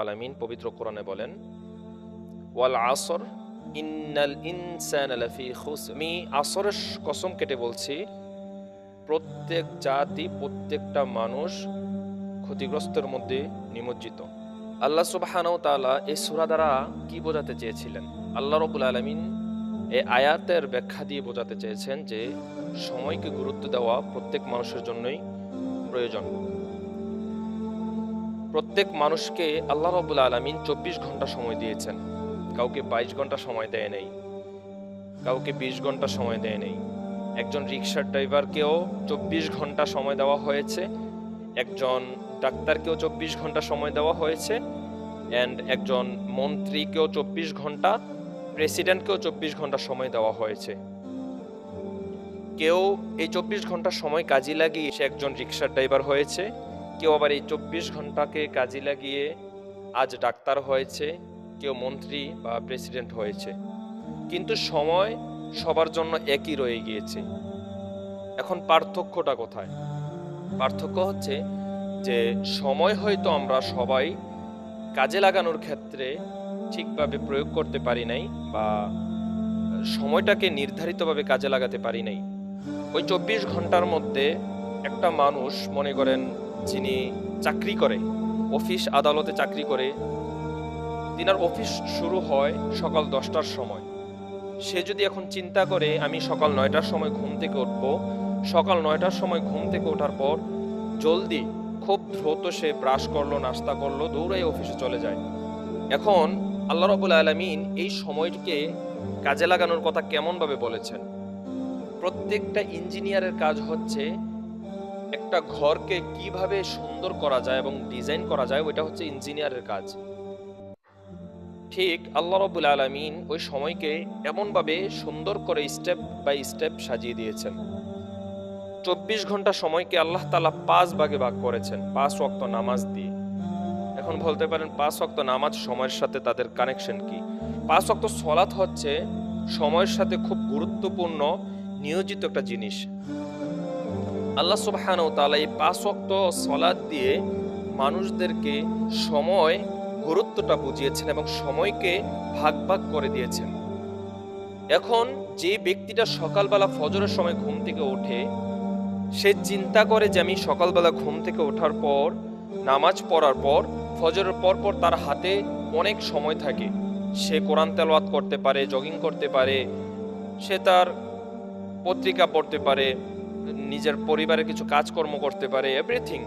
আলামিন পবিত্র কোরআনে বলেন, ওয়াল আসর ইন্নাল ইনসানা লাফি খুসর। আমি আসরের কসম কেটে বলছি, প্রত্যেক জাতি, প্রত্যেকটা মানুষ ক্ষতিগ্রস্তের মধ্যে নিমজ্জিত। আল্লাহ সুবহানাহু ওয়া তাআলা এই সূরা দ্বারা কি বোঝাতে চেয়েছিলেন? আল্লাহ রাব্বুল আলামিন এই আয়াতের ব্যাখ্যা দিয়ে বোঝাতে চেয়েছেন যে সময়কে গুরুত্ব দেওয়া প্রত্যেক মানুষের জন্যই প্রয়োজন। প্রত্যেক মানুষকে আল্লাহ রাব্বুল আলামিন 24 ঘন্টা সময় দিয়েছেন। কাউকে 22 ঘন্টা সময় দেয় নেই, কাউকে 20 ঘন্টা সময় দেয় নেই। একজন রিকশার ড্রাইভারকেও 24 ঘন্টা সময় দেওয়া হয়েছে, একজন ডাক্তারকেও 24 ঘন্টা সময় দেওয়া হয়েছে, অ্যান্ড একজন মন্ত্রীকেও 24 ঘন্টা, প্রেসিডেন্টকেও 24 ঘন্টা সময় দেওয়া হয়েছে। কেউ এই 24 ঘন্টা সময় কাজে লাগিয়ে সে একজন রিকশার ড্রাইভার হয়েছে, কেউ আবার এই 24 ঘন্টাকে কাজে লাগিয়ে আজ ডাক্তার হয়েছে, কেউ মন্ত্রী বা প্রেসিডেন্ট হয়েছে। কিন্তু সময় সবার জন্য একই রয়ে গিয়েছে। এখন পার্থক্যটা কোথায়? পার্থক্য হচ্ছে যে সময় হয়তো আমরা সবাই কাজে লাগানোর ক্ষেত্রে ঠিকভাবে প্রয়োগ করতে পারি নাই, বা সময়টাকে নির্ধারিতভাবে কাজে লাগাতে পারি নাই। ওই 24 ঘন্টার মধ্যে একটা মানুষ, মনে করেন যিনি চাকরি করে, অফিস আদালতে চাকরি করে, তিনার অফিস শুরু হয় সকাল 10টার সময়। সে যদি এখন চিন্তা করে আমি সকাল 9টার সময় ঘুম থেকে উঠব, সকাল 9টার সময় ঘুম থেকে ওঠার পর জলদি খুব দ্রুত সে ব্রাশ করলো, নাস্তা করলো, দৌড়াই অফিসে চলে যায়। এখন আল্লাহ রাব্বুল আলামিন এই সময়টিকে কাজে লাগানোর কথা কেমনভাবে বলেছেন? প্রত্যেকটা ইঞ্জিনিয়ারের কাজ হচ্ছে একটা ঘরকে কিভাবে সুন্দর করা যায় এবং ডিজাইন করা যায়, ওইটা হচ্ছে ইঞ্জিনিয়ারের কাজ। ঠিক আল্লাহ রাব্বুল আলামিন ওই সময়কে এমনভাবে সুন্দর করে স্টেপ বাই স্টেপ সাজিয়ে দিয়েছেন। 24 ঘন্টা সময়কে আল্লাহ তাআলা 5 ভাগে ভাগ করেছেন, 5 ওয়াক্ত নামাজ দিয়ে। এখন বলতে পারেন 5 ওয়াক্ত নামাজ সময়ের সাথে তাদের কানেকশন কি? 5 ওয়াক্ত সালাত হচ্ছে সময়ের সাথে খুব গুরুত্বপূর্ণ নিয়োজিত একটা জিনিস। আল্লাহ সুবহানাহু ওয়া তাআলা এই 5 ওয়াক্ত সালাত দিয়ে মানুষদেরকে সময় গুরুত্বটা বুঝিয়েছেন এবং সময়কে ভাগ ভাগ করে দিয়েছেন। এখন যে ব্যক্তিটা সকালবেলা ফজরের সময় ঘুম থেকে ওঠে, সে চিন্তা করে যে আমি সকালবেলা ঘুম থেকে ওঠার পর, নামাজ পড়ার পর, ফজরের পর পর তার হাতে অনেক সময় থাকে। সে কোরআন তেলাওয়াত করতে পারে, জগিং করতে পারে, সে তার পত্রিকা পড়তে পারে, নিজের পরিবারের কিছু কাজকর্ম করতে পারে, এভরিথিং।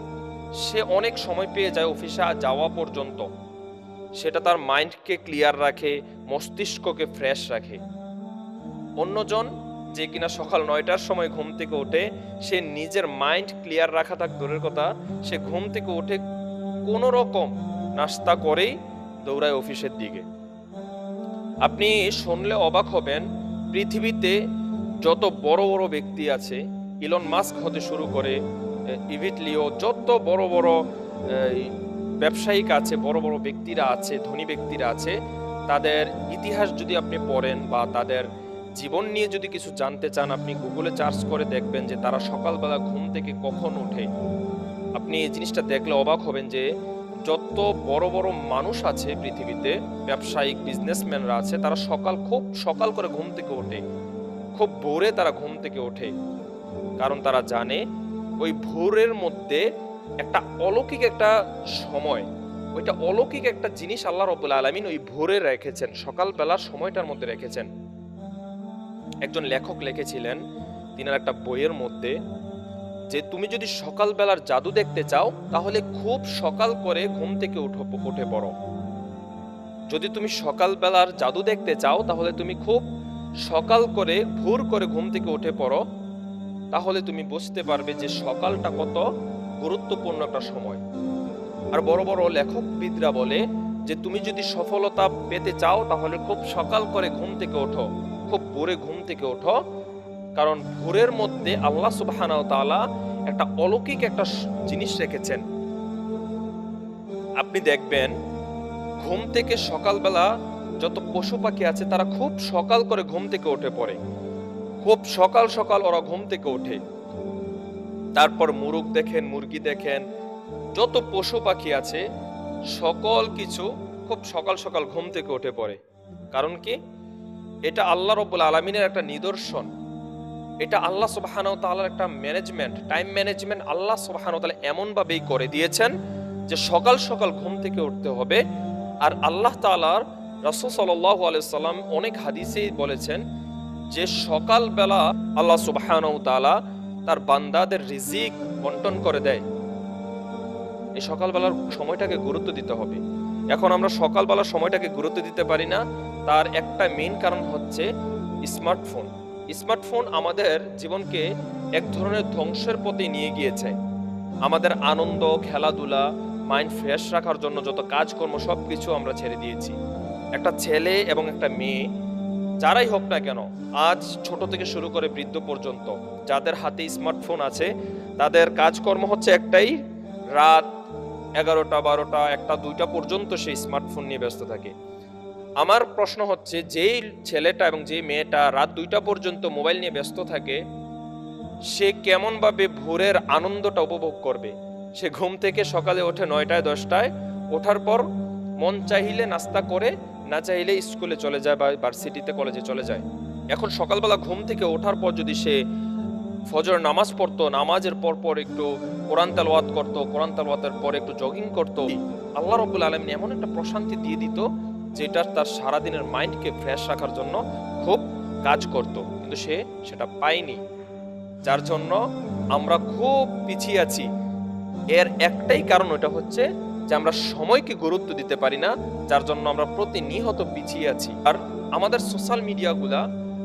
সে অনেক সময় পেয়ে যায় অফিসে যাওয়া পর্যন্ত। সেটা তার মাইন্ডকে ক্লিয়ার রাখে, মস্তিষ্ককে ফ্রেশ রাখে। অন্যজন যে কিনা সকাল 9টার সময় ঘুম থেকে ওঠে, সে নিজের মাইন্ড ক্লিয়ার রাখা থাক দূরের কথা, সে ঘুম থেকে উঠে কোনো রকম নাস্তা করেই দৌড়ায় অফিসের দিকে। আপনি শুনলে অবাক হবেন, পৃথিবীতে যত বড় বড় ব্যক্তি আছে, ইলন মাস্ক হতে শুরু করে ইভিট লিও, যত বড় বড় ব্যবসায়িক আছে, বড় বড় ব্যক্তিরা আছে, ধনী ব্যক্তিরা আছে, তাদের ইতিহাস যদি আপনি পড়েন বা তাদের জীবন নিয়ে যদি কিছু জানতে চান, আপনি গুগলে সার্চ করে দেখবেন যে তারা সকালবেলা ঘুম থেকে কখন ওঠে। আপনি এই জিনিসটা দেখলে অবাক হবেন যে যত বড় বড় মানুষ আছে পৃথিবীতে, ব্যবসায়িক বিজনেসম্যানরা আছে, তারা খুব সকাল করে ঘুম থেকে ওঠে, খুব ভোরে তারা ঘুম থেকে ওঠে। কারণ তারা জানে ওই ভোরের মধ্যে একটা অলৌকিক একটা সময়, ওইটা অলৌকিক একটা জিনিস আল্লাহ রাব্বুল আলামিন ওই ভোরে রেখেছেন, সকালবেলার সময়টার মধ্যে রেখেছেন। একজন লেখক লিখেছিলেন তিনার একটা বইয়ের মধ্যে যে তুমি যদি সকালবেলার জাদু দেখতে চাও, তাহলে খুব সকাল করে ঘুম থেকে উঠে পড়ো। যদি তুমি সকালবেলার জাদু দেখতে চাও, তাহলে তুমি খুব সকাল করে, ভোর করে ঘুম থেকে উঠে পড়ো। তাহলে তুমি বুঝতে পারবে যে সকালটা কত গুরুত্বপূর্ণ একটা সময়। আর বড় বড় লেখকবিদরা বলে যে তুমি যদি সফলতা পেতে চাও, তাহলে খুব সকাল করে ঘুম থেকে ওঠো, খুব ভোরে ঘুম থেকে ওঠো। কারণ ভোরের মধ্যে আল্লাহ সুবহানাহু ওয়া তাআলা একটা অলৌকিক একটা জিনিস রেখেছেন। আপনি দেখবেন ঘুম থেকে সকালবেলা যত পশু পাখি আছে, তারা খুব সকাল করে ঘুম থেকে উঠে পড়ে, খুব সকাল সকাল ওরা ঘুম থেকে ওঠে। তারপর মুরুগ দেখেন, মুরগি দেখেন, যত পশু পাখি আছে সকল কিছু খুব সকাল সকাল ঘুম থেকে উঠে পড়ে। কারণ কি? এটা আল্লাহ রাব্বুল আলামিনের একটা নিদর্শন। এটা আল্লাহ সুবহানাহু ওয়া তাআলার একটা ম্যানেজমেন্ট, টাইম ম্যানেজমেন্ট আল্লাহ সুবহানাহু ওয়া তাআলা এমনভাবেই করে দিয়েছেন যে সকাল সকাল ঘুম থেকে উঠতে হবে। আর আল্লাহ তাআলার রাসূল সাল্লাল্লাহু আলাইহি সাল্লাম অনেক হাদিসেই বলেছেন যে সকালবেলা আল্লাহ সুবহানাহু ওয়া তাআলা তার বান্দাদের রিজিক বন্টন করে দেয়। এই সকালবেলার সময়টাকে গুরুত্ব দিতে হবে। এখন আমরা সকালবেলার সময়টাকে গুরুত্ব দিতে পারি না, তার একটা মেইন কারণ হচ্ছে স্মার্টফোন। স্মার্টফোন আমাদের জীবনকে এক ধরনের ধ্বংসের পথে নিয়ে গিয়েছে। আমাদের আনন্দ, খেলাধুলা, মাইন্ড ফ্রেশ রাখার জন্য যত কাজকর্ম সবকিছু আমরা ছেড়ে দিয়েছি। একটা ছেলে এবং একটা মেয়ে যারাই হোক না কেন, আজ ছোট থেকে শুরু করে বৃদ্ধ পর্যন্ত যাদের হাতে স্মার্টফোন আছে, তাদের কাজকর্ম হচ্ছে একটাই, রাত 11টা 12টা 1টা 2টা পর্যন্ত সেই স্মার্টফোন নিয়ে ব্যস্ত থাকে। আমার প্রশ্ন হচ্ছে, যেই ছেলেটা এবং যেই মেয়েটা রাত 2টা পর্যন্ত মোবাইল নিয়ে ব্যস্ত থাকে, সে কেমনভাবে ভোরের আনন্দটা উপভোগ করবে? সে ঘুম থেকে সকালে ওঠে 9টায় 10টায়, ওঠার পর মন চাইলে নাস্তা করে, না চাইলে স্কুলে চলে যায় বা ভার্সিটিতে কলেজে চলে যায়। এখন সকালবেলা ঘুম থেকে ওঠার পর যদি সে ফজর নামাজ পড়তো, নামাজের পর পর একটু কোরআন তেলাওয়াত করতো, কোরআন তেলাওয়াতের পর একটু জগিং করতো, আল্লাহ রাব্বুল আলামিন এমন একটা প্রশান্তি দিয়ে দিত যেটা তার সারাদিনের মাইন্ডকে ফ্রেশ রাখার জন্য খুব কাজ করত। কিন্তু সে সেটা পায়নি, যার জন্য আমরা খুব পিছিয়ে আছি। এর একটাই কারণ, ওটা হচ্ছে যে আমরা সময়কে গুরুত্ব দিতে পারি না, যার জন্য আমরা প্রতিনিয়ত পিছিয়ে আছি। আর আমাদের সোশ্যাল মিডিয়াগুলা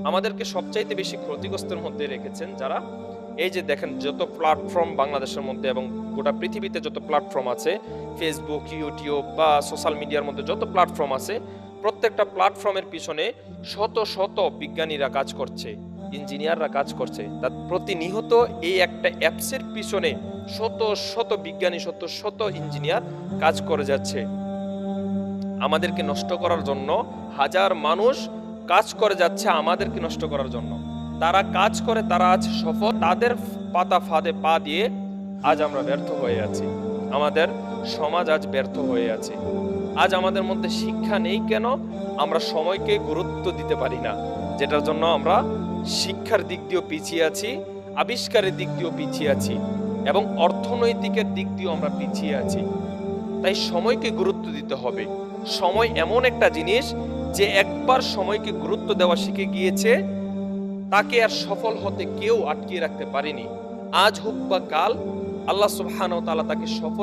আমাদেরকে সবচাইতে বেশি ক্ষতিগ্রস্তের মধ্যে রেখেছেন। যারা এই যে দেখেন, যত প্ল্যাটফর্ম বাংলাদেশের মধ্যে এবং গোটা পৃথিবীতে যত প্ল্যাটফর্ম আছে, ফেসবুক, ইউটিউব বা সোশ্যাল মিডিয়ার মধ্যে যত প্ল্যাটফর্ম আছে, প্রত্যেকটা প্ল্যাটফর্মের পিছনে শত শত বিজ্ঞানীরা কাজ করছে, ইঞ্জিনিয়াররা কাজ করছে। তার প্রতিনিয়ত এই একটা অ্যাপসের পিছনে শত শত বিজ্ঞানী, শত শত ইঞ্জিনিয়ার কাজ করে যাচ্ছে আমাদেরকে নষ্ট করার জন্য। হাজার মানুষ কাজ করে যাচ্ছে আমাদেরকে নষ্ট করার জন্য। তারা কাজ করে, তারা আজ সফল, তাদের পাতা ফাঁদে পা দিয়ে আজ আমরা ব্যর্থ হয়ে আছি। আমাদের সমাজ আজ ব্যর্থ হয়ে আছে। আজ আমাদের মধ্যে শিক্ষা নেই কেন? আমরা সময়কে গুরুত্ব দিতে পারি না, যেটার জন্য আমরা শিক্ষার দিক দিয়েও পিছিয়ে আছি, আবিষ্কারের দিক দিয়েও পিছিয়ে আছি এবং অর্থনৈতিকের দিক দিয়েও আমরা পিছিয়ে আছি। তাই সময়কে গুরুত্ব দিতে হবে। সময় এমন একটা জিনিস যে একবার সময়কে গুরুত্ব দেওয়া শিখে গিয়েছে, তাকে আর সফল হতে কেউ আটকিয়ে রাখতে পারেনি। আজ হোক বা কাল আল্লাহ সুবহানাহু ওয়া তাআলা তাকে সফল